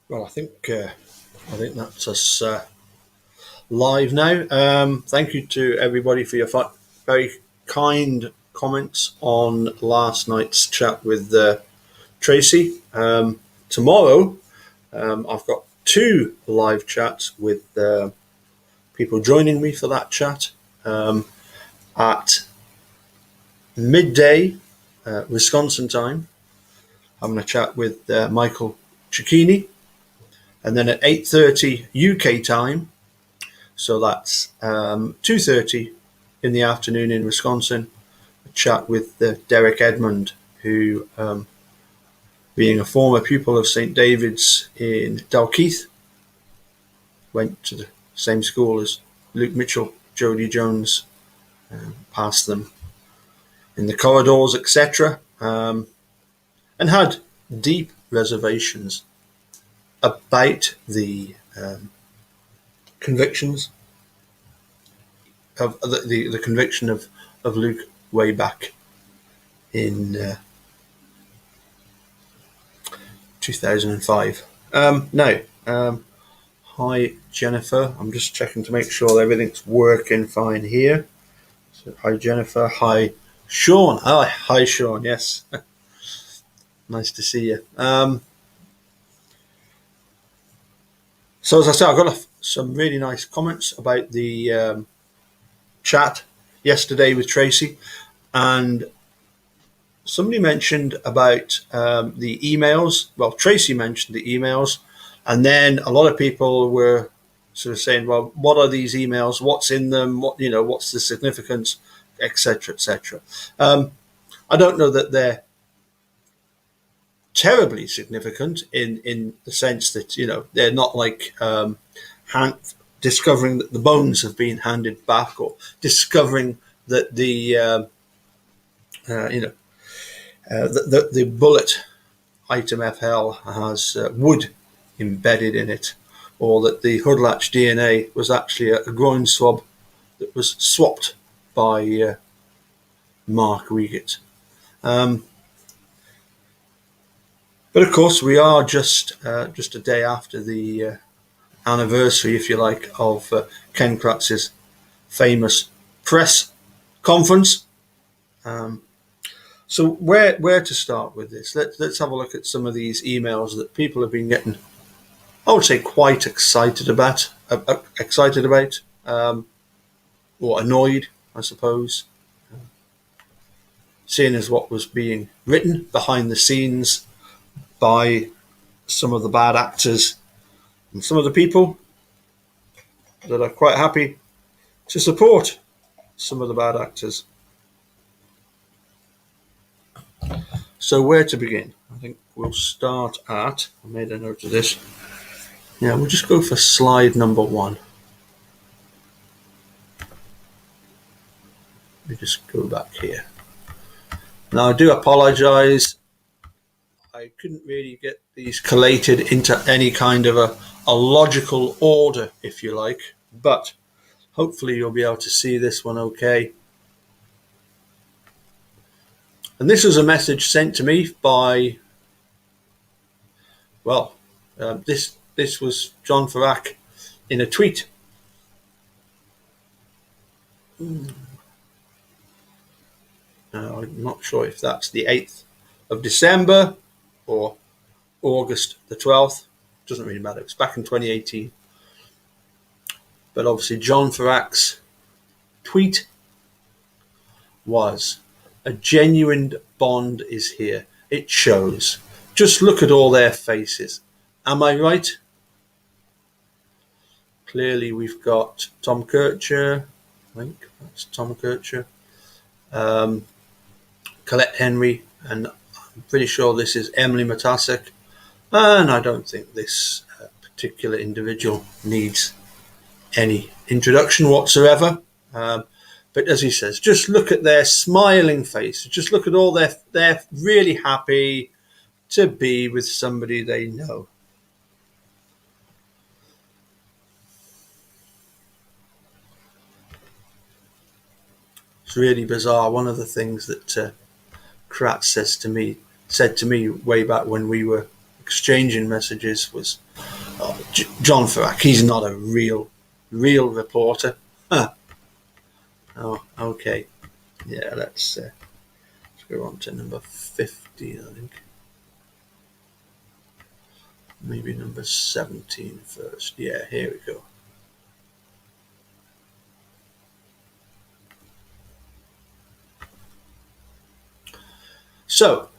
Well, I think that's us live now. Thank you to everybody for your very kind comments on last night's chat with Tracy. Tomorrow, I've got two live chats with people joining me for that chat at midday, Wisconsin time. Having a chat with Michael Cicchini, and then at 8:30 UK time. So that's 2:30 in the afternoon in Wisconsin. A chat with Derek Edmond, who, being a former pupil of St. David's in Dalkeith, went to the same school as Luke Mitchell, Jody Jones, passed them in the corridors, etc., and had deep reservations about the convictions of the conviction of Luke way back in 2005. Hi Jennifer. I'm just checking to make sure everything's working fine here. So, hi Jennifer. Hi Sean. Oh, hi Sean. Yes, nice to see you. So as I said, I've got some really nice comments about the chat yesterday with Tracy, and somebody mentioned about the emails. Well, Tracy mentioned the emails, and then a lot of people were sort of saying, "Well, what are these emails? What's in them? What's the significance, etc., etc." I don't know that they're terribly significant in the sense that they're not like discovering that the bones have been handed back, or discovering that the bullet item FL has wood embedded in it, or that the hood latch DNA was actually a groin swab that was swapped by Mark Wiegert. But of course, we are just a day after the anniversary, if you like, of Ken Kratz's famous press conference. So where to start with this? Let's have a look at some of these emails that people have been getting, I would say, quite excited about, or annoyed, I suppose, seeing as what was being written behind the scenes by some of the bad actors and some of the people that are quite happy to support some of the bad actors. So where to begin? I think we'll start at, I made a note of this. Yeah, we'll just go for slide number 1. Let me just go back here. Now, I do apologise. I couldn't really get these collated into any kind of a logical order, if you like, but hopefully you'll be able to see this one okay. And this was a message sent to me by, this was John Farrak in a tweet. Now, I'm not sure if that's the 8th of December or August the 12th. Doesn't really matter. It's back in 2018. But obviously John Farrak's tweet was, "A genuine bond is here. It shows. Just look at all their faces. Am I right?" Clearly we've got Tom Kircher. I think that's Tom Kircher. Colette Henry, and I'm pretty sure this is Emily Matasek. And I don't think this particular individual needs any introduction whatsoever. But as he says, just look at their smiling faces. Just look at all they're really happy to be with somebody they know. It's really bizarre. One of the things that Kratz said to me way back when we were exchanging messages was John Farrack. He's not a real reporter. Huh. Oh, okay. Yeah, let's go on to number 50, I think. Maybe number 17 first. Yeah, here we go. So,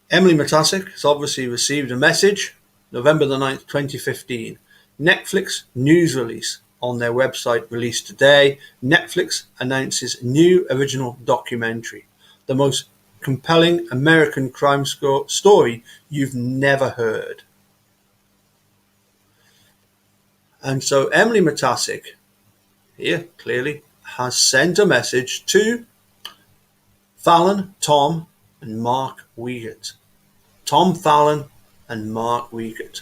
Emily Matasik has obviously received a message, November the 9th, 2015. Netflix news release on their website released today. Netflix announces new original documentary, the most compelling American crime story you've never heard. And so Emily Matasik here clearly has sent a message to Fallon, Tom, and Mark Wiegert. Tom Fallon and Mark Wiegert.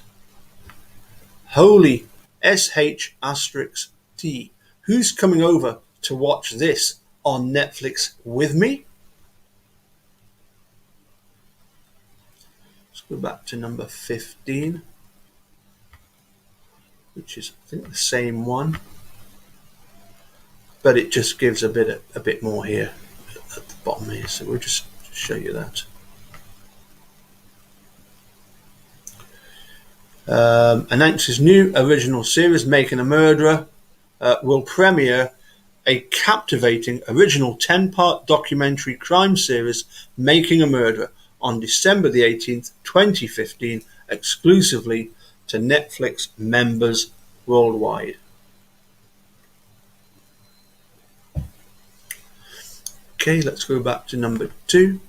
Holy SH*T. Who's coming over to watch this on Netflix with me? Let's go back to number 15, which is, I think, the same one, but it just gives a bit more here at the bottom here, so we'll just show you that. Announces new original series, Making a Murderer, will premiere a captivating original 10-part documentary crime series, Making a Murderer, on December the 18th, 2015, exclusively to Netflix members worldwide. Okay, let's go back to number 2.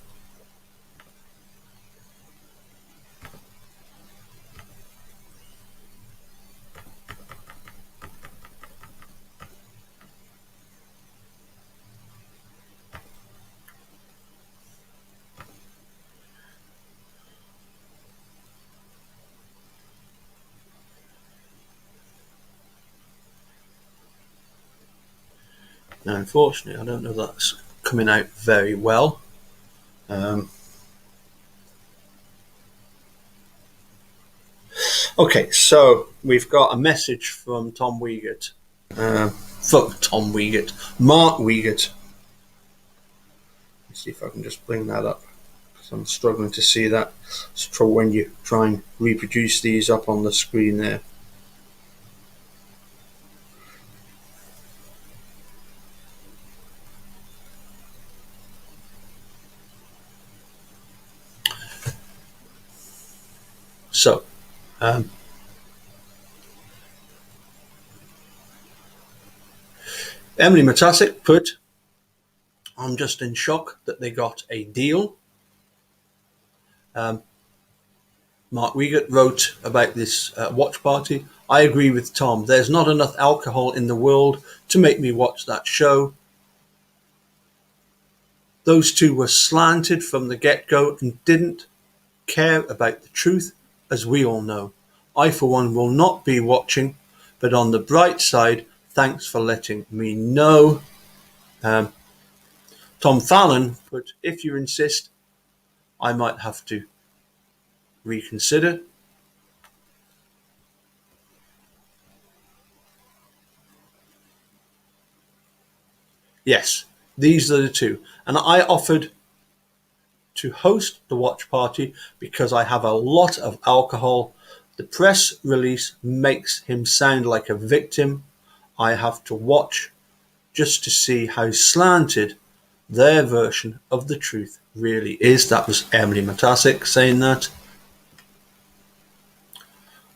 Now, unfortunately, I don't know if that's coming out very well. Okay, so we've got a message from Tom Wiegert. Mark Wiegert. Let's see if I can just bring that up, because I'm struggling to see that. It's trouble when you try and reproduce these up on the screen there. So, Emily Matasik put, I'm just in shock that they got a deal. Mark Wiegert wrote about this watch party. I agree with Tom. There's not enough alcohol in the world to make me watch that show. Those two were slanted from the get-go and didn't care about the truth, as we all know. I, for one, will not be watching, but on the bright side, thanks for letting me know. Tom Fallon put, if you insist, I might have to reconsider. Yes, these are the two. And I offered to host the watch party because I have a lot of alcohol. The press release makes him sound like a victim. I have to watch just to see how slanted their version of the truth really is. That was Emily Matasik saying that.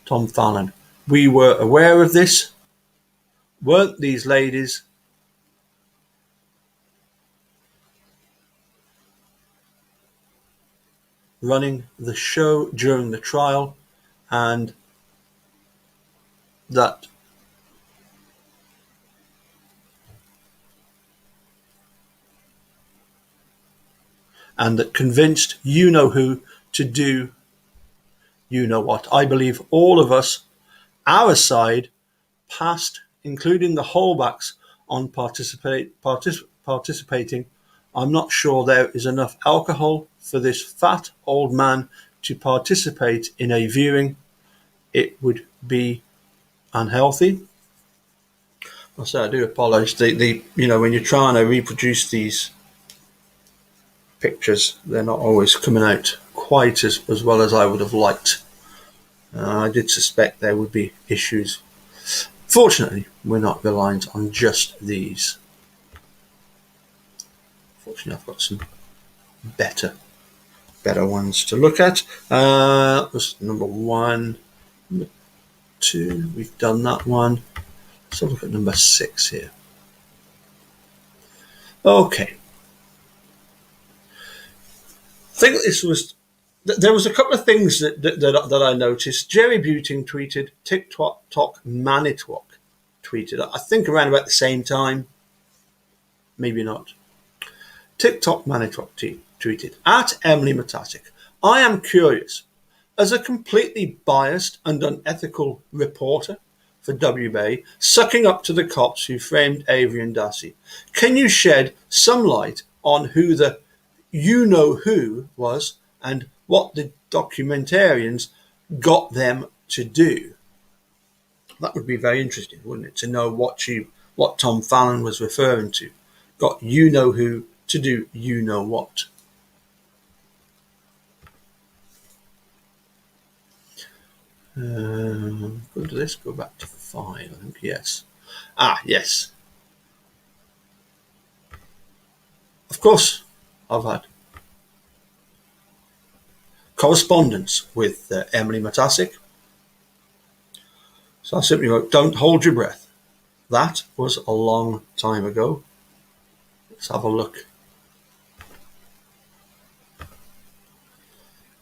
Tom Fallon. We were aware of this. Weren't these ladies running the show during the trial, and that convinced you know who to do you know what. I believe all of us, our side, past, including the holdbacks on participating, I'm not sure there is enough alcohol for this fat old man to participate in a viewing. It would be unhealthy. I say I do apologise. When you're trying to reproduce these pictures, they're not always coming out quite as well as I would have liked. I did suspect there would be issues. Fortunately, we're not reliant on just these. Fortunately, I've got some better ones to look at. That was number 1. Number 2, we've done that one. Let's have a look at number 6 here. Okay. I think there was a couple of things that I noticed. Jerry Buting tweeted, TikTok Manitowoc tweeted, I think around about the same time, maybe not. TikTok Manitowoc tweeted, at Emily Matasic, I am curious, as a completely biased and unethical reporter for WBA, sucking up to the cops who framed Avery and Darcy, can you shed some light on who the you-know-who was and what the documentarians got them to do? That would be very interesting, wouldn't it, to know what Tom Fallon was referring to. Got you-know-who to do you-know-what. Go to this, go back to 5, I think, yes. Yes. Of course, I've had correspondence with Emily Matasic. So I simply wrote, don't hold your breath. That was a long time ago. Let's have a look.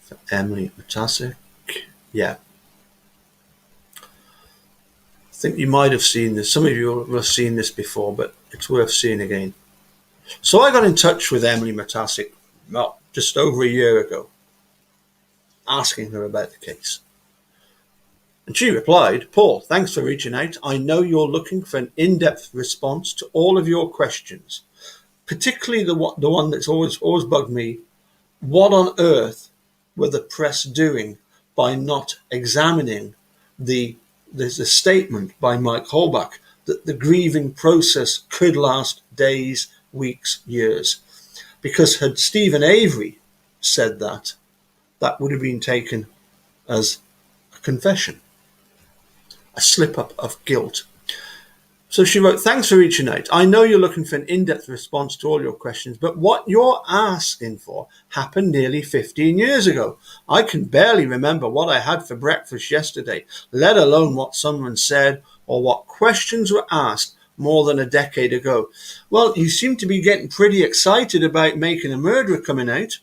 For Emily Matasic. Yeah. I think you might have seen this. Some of you will have seen this before, but it's worth seeing again. So I got in touch with Emily Matasic, just over a year ago, asking her about the case. And she replied, Paul, thanks for reaching out. I know you're looking for an in-depth response to all of your questions, particularly the one that's always bugged me. What on earth were the press doing by not examining there's a statement by Mike Holbach that the grieving process could last days, weeks, years. Because had Stephen Avery said that would have been taken as a confession, a slip-up of guilt. So she wrote, thanks for reaching out. I know you're looking for an in-depth response to all your questions, but what you're asking for happened nearly 15 years ago. I can barely remember what I had for breakfast yesterday, let alone what someone said or what questions were asked more than a decade ago. Well, you seem to be getting pretty excited about Making a Murderer coming out.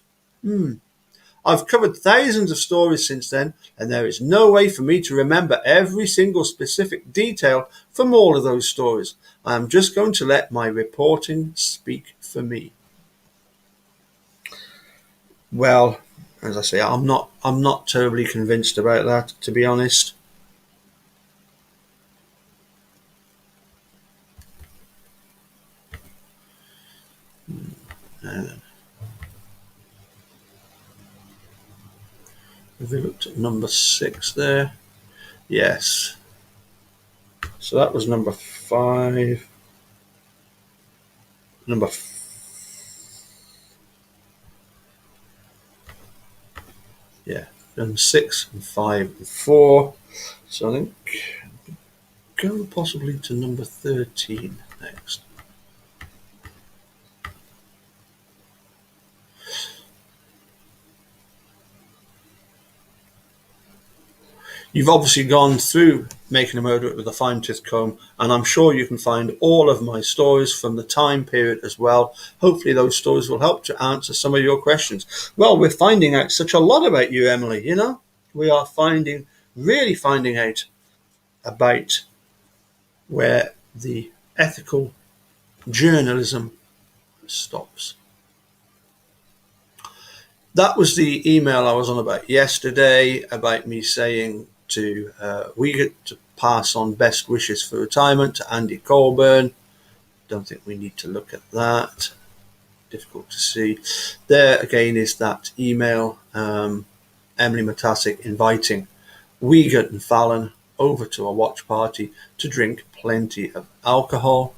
I've covered thousands of stories since then, and there is no way for me to remember every single specific detail from all of those stories. I am just going to let my reporting speak for me. Well, as I say, I'm not terribly convinced about that, to be honest. Have we looked at number 6 there? Yes. So that was number 5. Done 6 and 5 and 4. So I think go possibly to number 13 next. You've obviously gone through Making a Murderer with a fine-tooth comb, and I'm sure you can find all of my stories from the time period as well. Hopefully those stories will help to answer some of your questions. Well, we're finding out such a lot about you, Emily, you know? We are really finding out about where the ethical journalism stops. That was the email I was on about yesterday, about me saying we get to pass on best wishes for retirement to Andy Colburn. Don't think we need to look at that. difficult to see. There again is that email, Emily Matasic inviting Wiegert and Fallon over to a watch party to drink plenty of alcohol.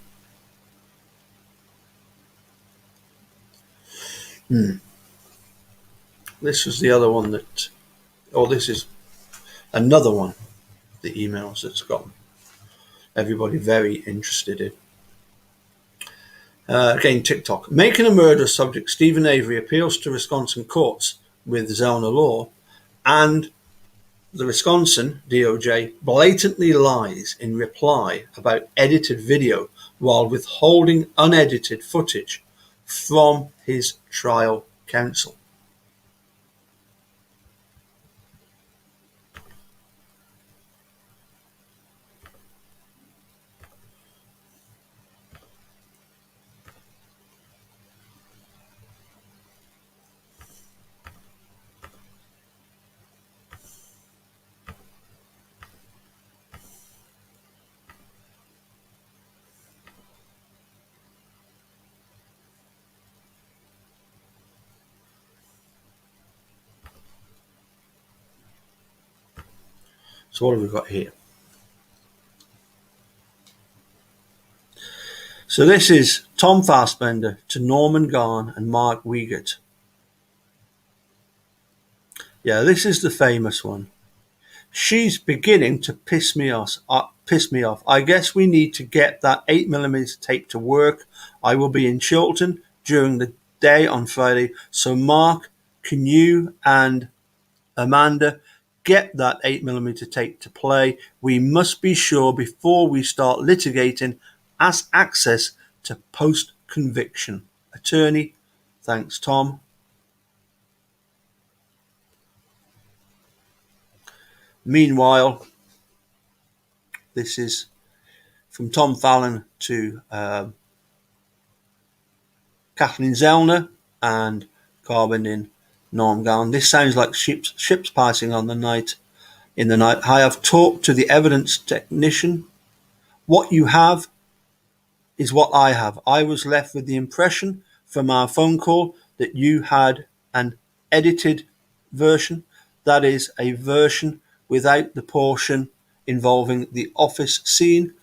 This was the other one that, this is another one of the emails that's got everybody very interested in. Again, TikTok. Making a murder subject, Stephen Avery appeals to Wisconsin courts with Zona law, and the Wisconsin DOJ blatantly lies in reply about edited video while withholding unedited footage from his trial counsel. So what have we got here? So this is Tom Fassbender to Norman Garn and Mark Wiegert. Yeah, this is the famous one. She's beginning to piss me off. I guess we need to get that 8mm tape to work. I will be in Chilton during the day on Friday. So Mark, can you and Amanda get that 8mm tape to play? We must be sure before we start litigating as access to post-conviction. Attorney, thanks, Tom. Meanwhile, this is from Tom Fallon to Kathleen Zellner and Carbon Norm Gowan. This sounds like ships passing on the night. In the night, I have talked to the evidence technician. What you have is what I have. I was left with the impression from our phone call that you had an edited version. That is a version without the portion involving the office scene,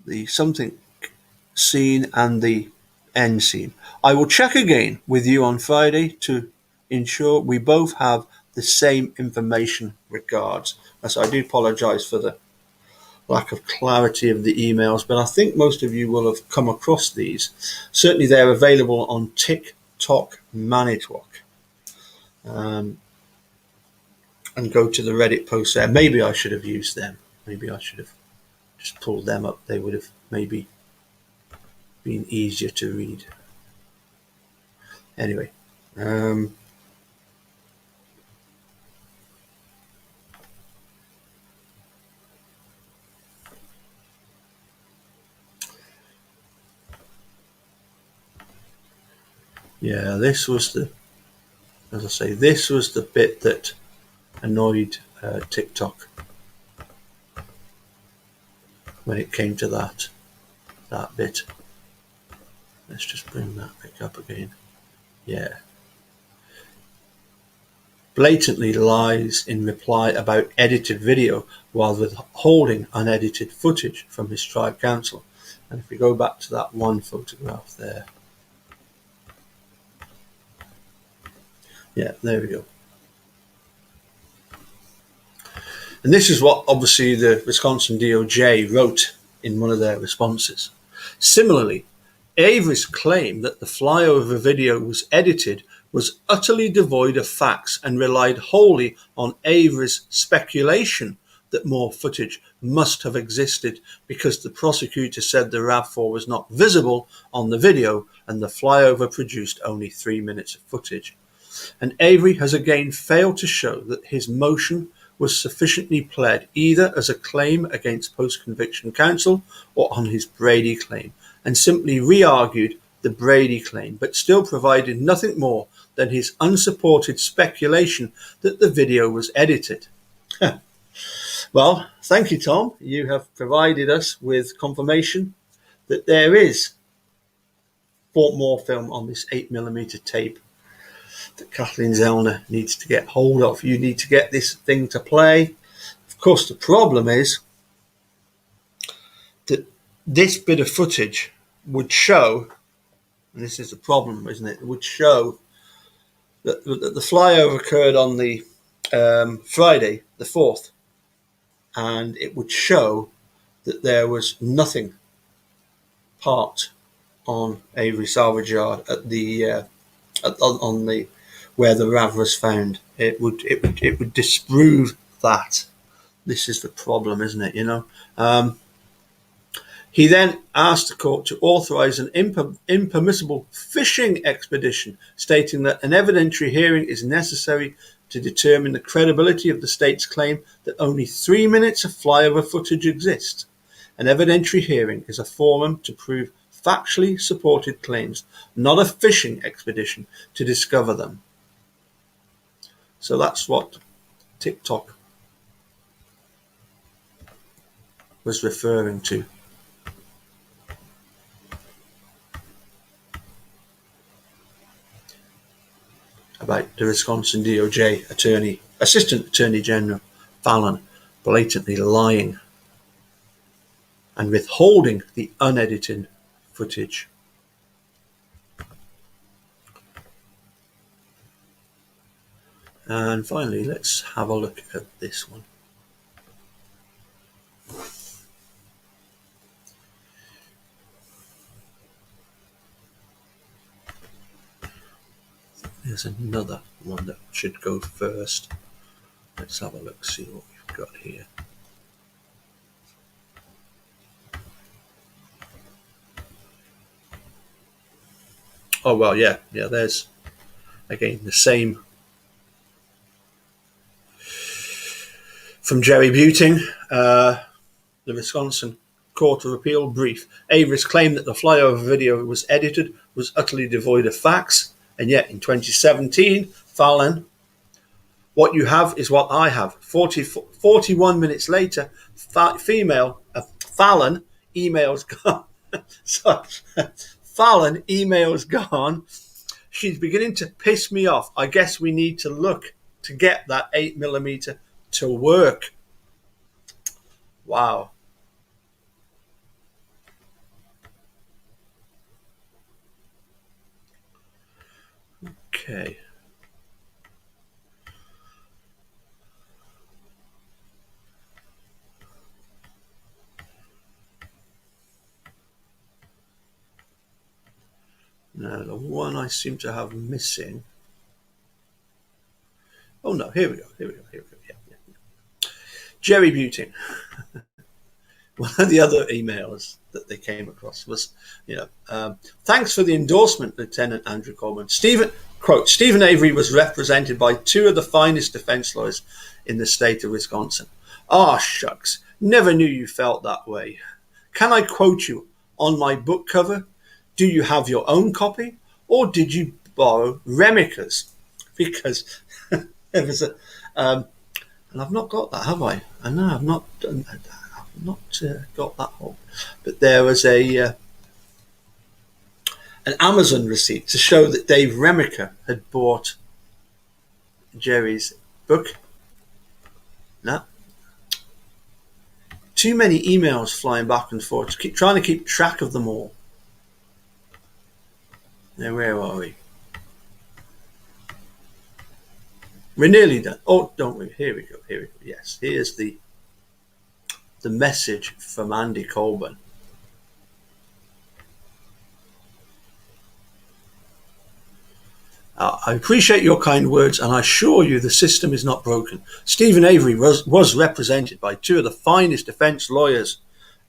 the something scene, and the end scene. I will check again with you on Friday to ensure we both have the same information. Regards. So I do apologise for the lack of clarity of the emails, but I think most of you will have come across these. Certainly they're available on TikTok Manitowoc. And go to the Reddit post there. Maybe I should have used them. Maybe I should have just pulled them up. They would have maybe been easier to read. Anyway. Yeah, this was the bit that annoyed TikTok when it came to that bit. Let's just bring that back up again. Yeah. Blatantly lies in reply about edited video while withholding unedited footage from his trial counsel. And if we go back to that one photograph there. Yeah, there we go. And this is what obviously the Wisconsin DOJ wrote in one of their responses. Similarly, Avery's claim that the flyover video was edited was utterly devoid of facts and relied wholly on Avery's speculation that more footage must have existed because the prosecutor said the RAV4 was not visible on the video and the flyover produced only 3 minutes of footage. And Avery has again failed to show that his motion was sufficiently pled either as a claim against post-conviction counsel or on his Brady claim, and simply re-argued the Brady claim, but still provided nothing more than his unsupported speculation that the video was edited. Well, thank you, Tom. You have provided us with confirmation that there is bought more film on this 8mm tape that Kathleen Zellner needs to get hold of. You need to get this thing to play. Of course, the problem is that this bit of footage would show, and this is the problem, isn't it? It would show that the flyover occurred on the Friday, the 4th, and it would show that there was nothing parked on Avery Salvage Yard at the on the where the RAV was found. It would disprove that. This is the problem, isn't it? You know. He then asked the court to authorise an impermissible fishing expedition, stating that an evidentiary hearing is necessary to determine the credibility of the state's claim that only 3 minutes of flyover footage exists. An evidentiary hearing is a forum to prove factually supported claims, not a fishing expedition to discover them. So that's what TikTok was referring to. About the Wisconsin DOJ Assistant Attorney General Fallon blatantly lying and withholding the unedited footage. And finally, let's have a look at this one. There's another one that should go first. Let's have a look, see what we've got here. Oh, well, yeah, there's, again, the same from Jerry Buting, the Wisconsin Court of Appeal brief. Avery's claim that the flyover video was edited was utterly devoid of facts. And yet in 2017, Fallon, what you have is what I have. 41 minutes later, Fallon emails gone. So, Fallon emails gone. She's beginning to piss me off. I guess we need to look to get that 8mm to work. Wow. Okay. Now, the one I seem to have missing. Oh, no, here we go. Yeah. Jerry Buting. One of the other emails that they came across was, thanks for the endorsement, Lieutenant Andrew Coleman. Stephen Avery was represented by two of the finest defense lawyers in the state of Wisconsin. Ah, shucks, never knew you felt that way. Can I quote you on my book cover? Do you have your own copy, or did you borrow Remica's? Because there was a, and I've not got that, have I? I know I've not done that. Got that whole, but there was an Amazon receipt to show that Dave Remica had bought Jerry's book. No, too many emails flying back and forth. Trying to keep track of them all. Now, where are we? We're nearly done. Oh, don't we? Here we go. Yes, here's the message from Andy Colburn. I appreciate your kind words, and I assure you the system is not broken. Stephen Avery was represented by two of the finest defense lawyers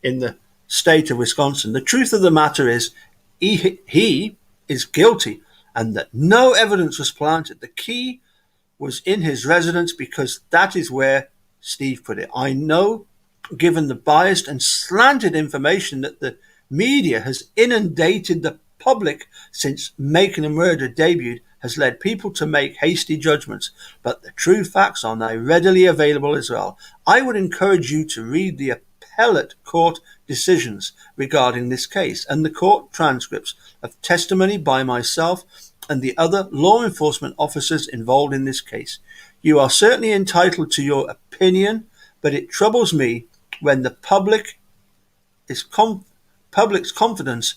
in the state of Wisconsin. The truth of the matter is he is guilty, and that no evidence was planted. The key was in his residence, because that is where Steve put it. I know, given the biased and slanted information that the media has inundated the public since Making a Murder debuted, has led people to make hasty judgments, but the true facts are now readily available as well. I would encourage you to read the appellate court decisions regarding this case and the court transcripts of testimony by myself and the other law enforcement officers involved in this case. You are certainly entitled to your opinion, but it troubles me when the public's confidence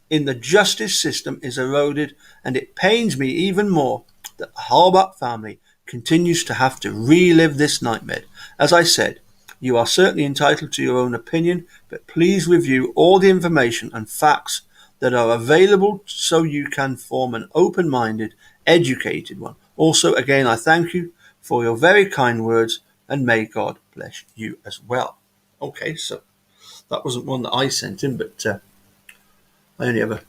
in the justice system is eroded, and it pains me even more that the Halbach family continues to have to relive this nightmare. As I said, you are certainly entitled to your own opinion, but please review all the information and facts that are available so you can form an open-minded, educated one. Also, again, I thank you for your very kind words, and may God bless you as well. Okay, so that wasn't one that I sent in, but I only ever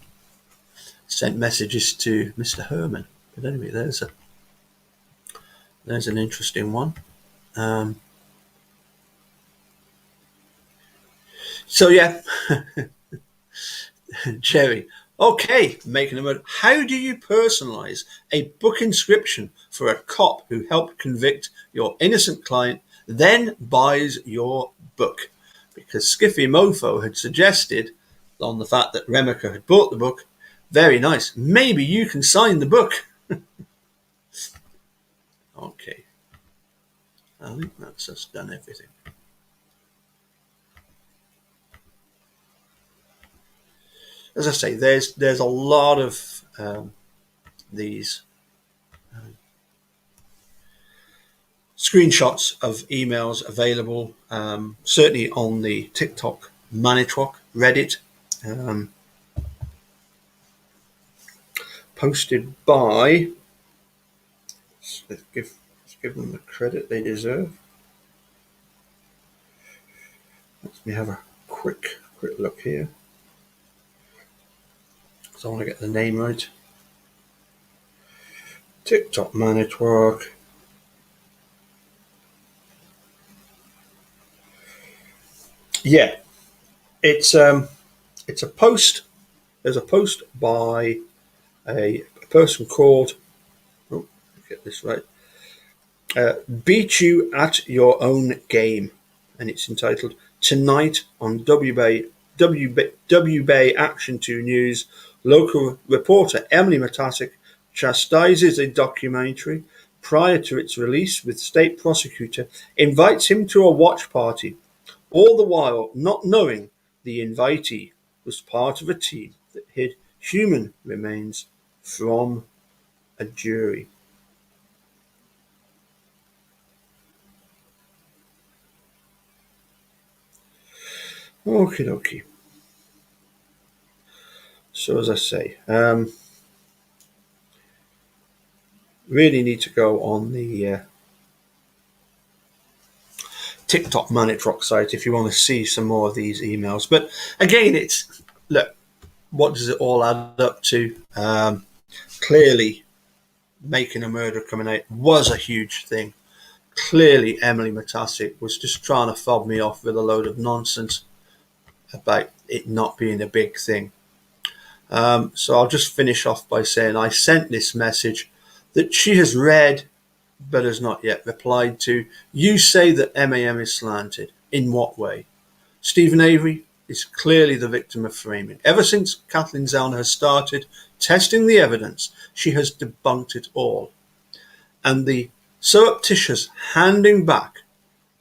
sent messages to Mr. Herman. But anyway, there's an interesting one. So yeah, Jerry. Okay, making a note. How do you personalize a book inscription for a cop who helped convict your innocent client, then buys your book? Because Skiffy Mofo had suggested on the fact that Remica had bought the book. Very nice. Maybe you can sign the book. Okay. I think that's just done everything. As I say, there's a lot of these screenshots of emails available, certainly on the TikTok Manitrock Reddit, posted by, let's give them the credit they deserve. Let me have a quick look here, because I want to get the name right. TikTok Manitrock. Yeah, it's a post. There's a post by a person called, get this right, Beat You at Your Own Game, and it's entitled Tonight on WBay Action 2 News. Local reporter Emily Matasic chastises a documentary prior to its release, with state prosecutor invites him to a watch party, all the while not knowing the invitee was part of a team that hid human remains from a jury. Okie dokie. So as I say, really need to go on the TikTok Manitrock site if you want to see some more of these emails. But again, it's, look, what does it all add up to? Clearly, making a murder coming out was a huge thing. Clearly, Emily Matasic was just trying to fob me off with a load of nonsense about it not being a big thing. So I'll just finish off by saying I sent this message that she has read but has not yet replied to. You say that MAM is slanted. In what way? Stephen Avery is clearly the victim of framing. Ever since Kathleen Zellner has started testing the evidence, she has debunked it all. And the surreptitious handing back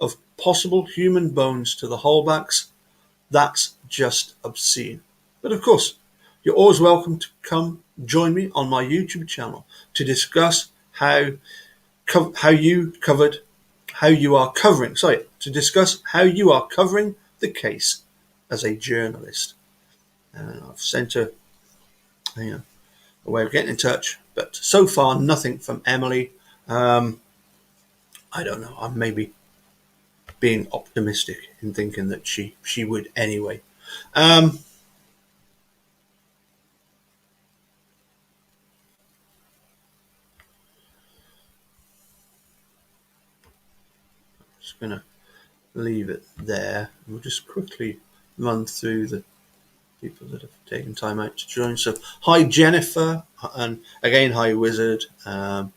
of possible human bones to the Holbachs, that's just obscene. But of course, you're always welcome to come join me on my YouTube channel to discuss how you are covering the case as a journalist. I've sent her a way of getting in touch, but so far nothing from Emily. I don't know. I'm maybe being optimistic in thinking that she would anyway. Just going to leave it there. We'll just quickly run through the people that have taken time out to join. So, hi Jennifer, and again, hi Wizard. I'm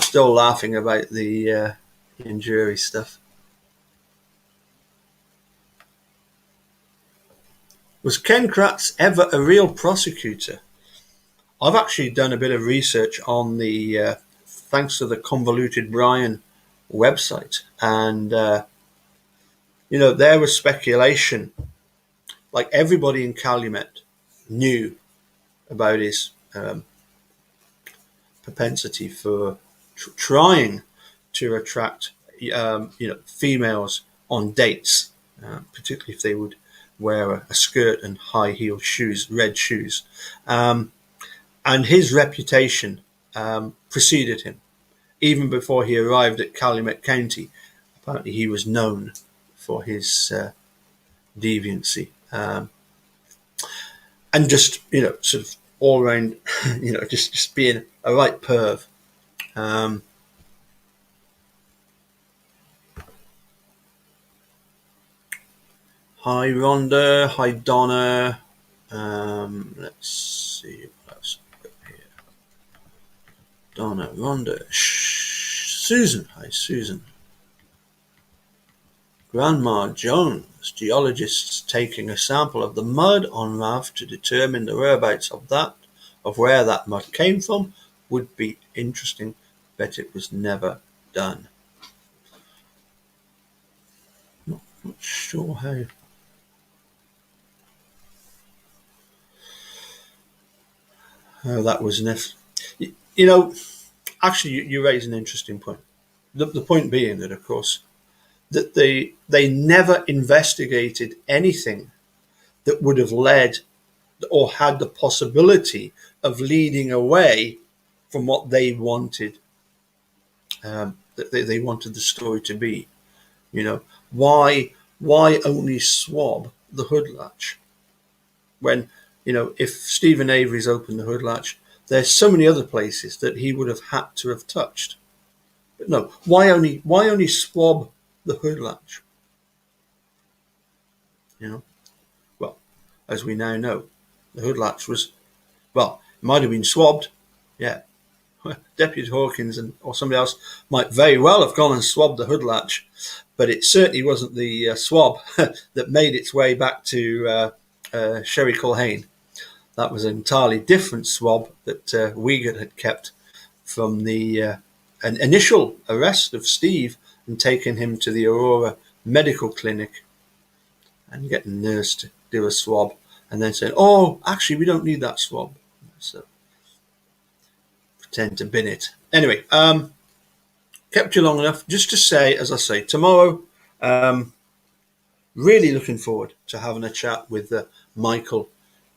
still laughing about the jury stuff. Was Ken Kratz ever a real prosecutor? I've actually done a bit of research on the, thanks to the Convoluted Brian website, and there was speculation. Like everybody in Calumet knew about his propensity for trying to attract, females on dates, particularly if they would wear a skirt and high-heeled shoes, red shoes. And his reputation preceded him. Even before he arrived at Calumet County, apparently he was known for his deviancy. And just, sort of all around, just being a right perv. Hi, Rhonda. Hi, Donna. Let's see what else I've got here. Donna, Rhonda, Susan. Hi, Susan. Grandma Jones, geologists taking a sample of the mud on RAV to determine the whereabouts of where that mud came from, would be interesting. Bet it was never done. Not sure how. That was actually you raise an interesting point. The point being that, of course, that they never investigated anything that would have led or had the possibility of leading away from what they wanted, that they wanted the story to be. Why only swab the hood latch when, if Stephen Avery's opened the hood latch, there's so many other places that he would have had to have touched. But no, why only swab the hood latch? Well, as we now know, the hood latch was, it might have been swabbed. Yeah. Deputy Hawkins or somebody else might very well have gone and swabbed the hood latch, but it certainly wasn't the swab that made its way back to Sherry Culhane. That was an entirely different swab that Wiegert had kept from the an initial arrest of Steve and taking him to the Aurora Medical Clinic and getting the nurse to do a swab and then saying, "Oh, actually, we don't need that swab." So pretend to bin it. Anyway, kept you long enough just to say, as I say, tomorrow, really looking forward to having a chat with Michael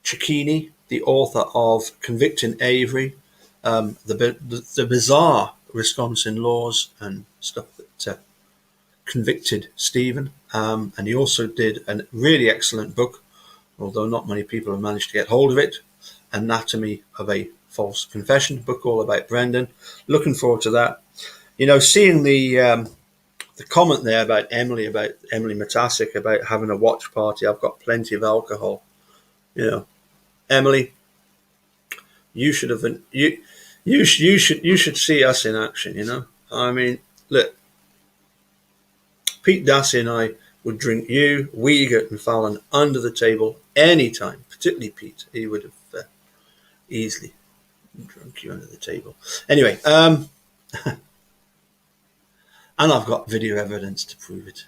Cicchini, the author of Convicting Avery, the bizarre Wisconsin laws and stuff that convicted Stephen. And he also did a really excellent book, although not many people have managed to get hold of it, Anatomy of a False Confession, book all about Brendan. Looking forward to that. Seeing the comment there about Emily Matasic about having a watch party. I've got plenty of alcohol. Emily, you should have been, you should see us in action. I mean, look, Pete Dassey and I would drink you, Wiegert and Fallon under the table anytime. Particularly Pete, he would have easily drunk you under the table. Anyway, and I've got video evidence to prove it.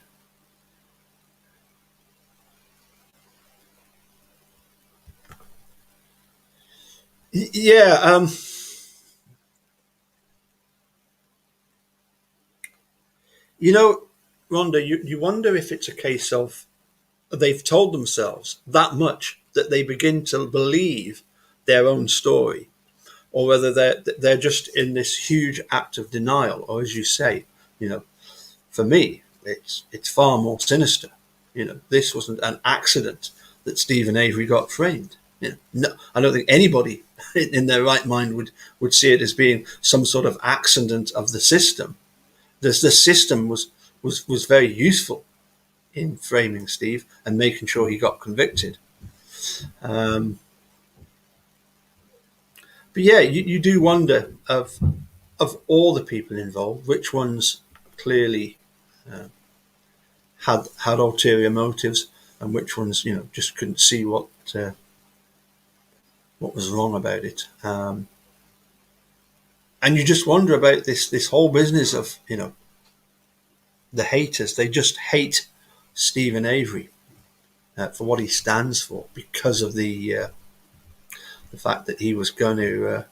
Yeah. Rhonda, you wonder if it's a case of they've told themselves that much that they begin to believe their own story, or whether they're just in this huge act of denial. Or as you say, for me, it's far more sinister. This wasn't an accident that Stephen Avery got framed. No, I don't think anybody in their right mind would see it as being some sort of accident of the system. The system was very useful in framing Steve and making sure he got convicted. But yeah, you do wonder of all the people involved, which ones clearly had ulterior motives. and which ones, just couldn't see what was wrong about it. And you just wonder about this whole business of, the haters. They just hate Stephen Avery for what he stands for, because of the fact that he was going to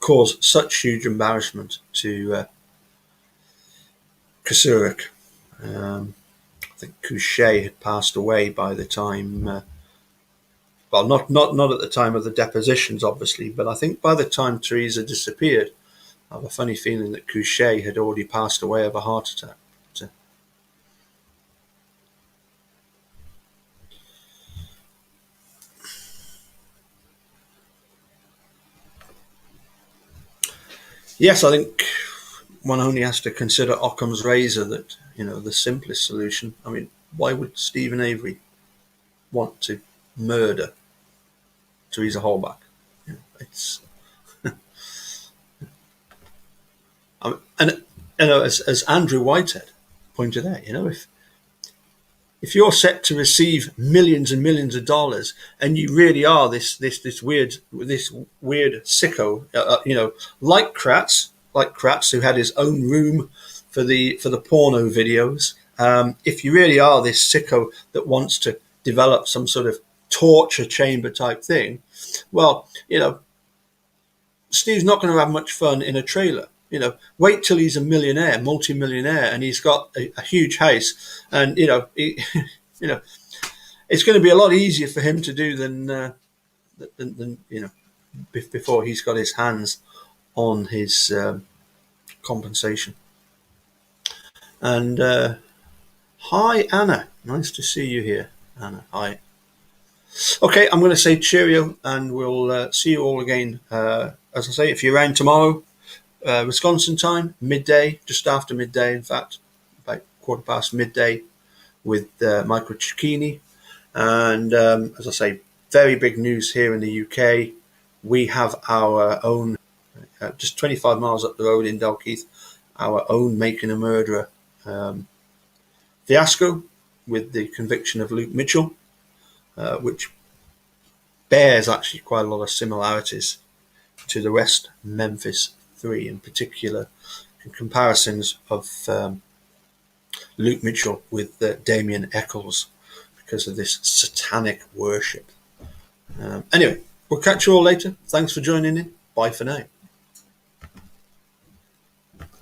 cause such huge embarrassment to Kasurik. I think Couchet had passed away by the time, well, not at the time of the depositions, obviously, but I think by the time Teresa disappeared, I have a funny feeling that Couchet had already passed away of a heart attack. Yes, I think one only has to consider Occam's razor, that, the simplest solution. I mean, why would Stephen Avery want to murder Teresa Holbach? It's and as Andrew Whitehead pointed out, if you're set to receive millions and millions of dollars, and you really are this weird sicko, like Kratz, who had his own room for the porno videos. If you really are this sicko that wants to develop some sort of torture chamber type thing, well, Steve's not going to have much fun in a trailer. Wait till he's a millionaire, multi-millionaire, and he's got a huge house, and it's going to be a lot easier for him to do than before he's got his hands on his compensation. And hi, Anna. Nice to see you here, Anna. Hi. Okay, I'm going to say cheerio, and we'll see you all again. As I say, if you're around tomorrow, Wisconsin time, midday, just after midday, in fact, about 1:15 midday, with Michael Cicchini. And as I say, very big news here in the UK. We have our own, just 25 miles up the road in Dalkeith, our own Making a Murderer fiasco with the conviction of Luke Mitchell, which bears actually quite a lot of similarities to the West Memphis 3, in particular, in comparisons of Luke Mitchell with Damien Eccles, because of this satanic worship. Anyway, we'll catch you all later. Thanks for joining in. Bye for now.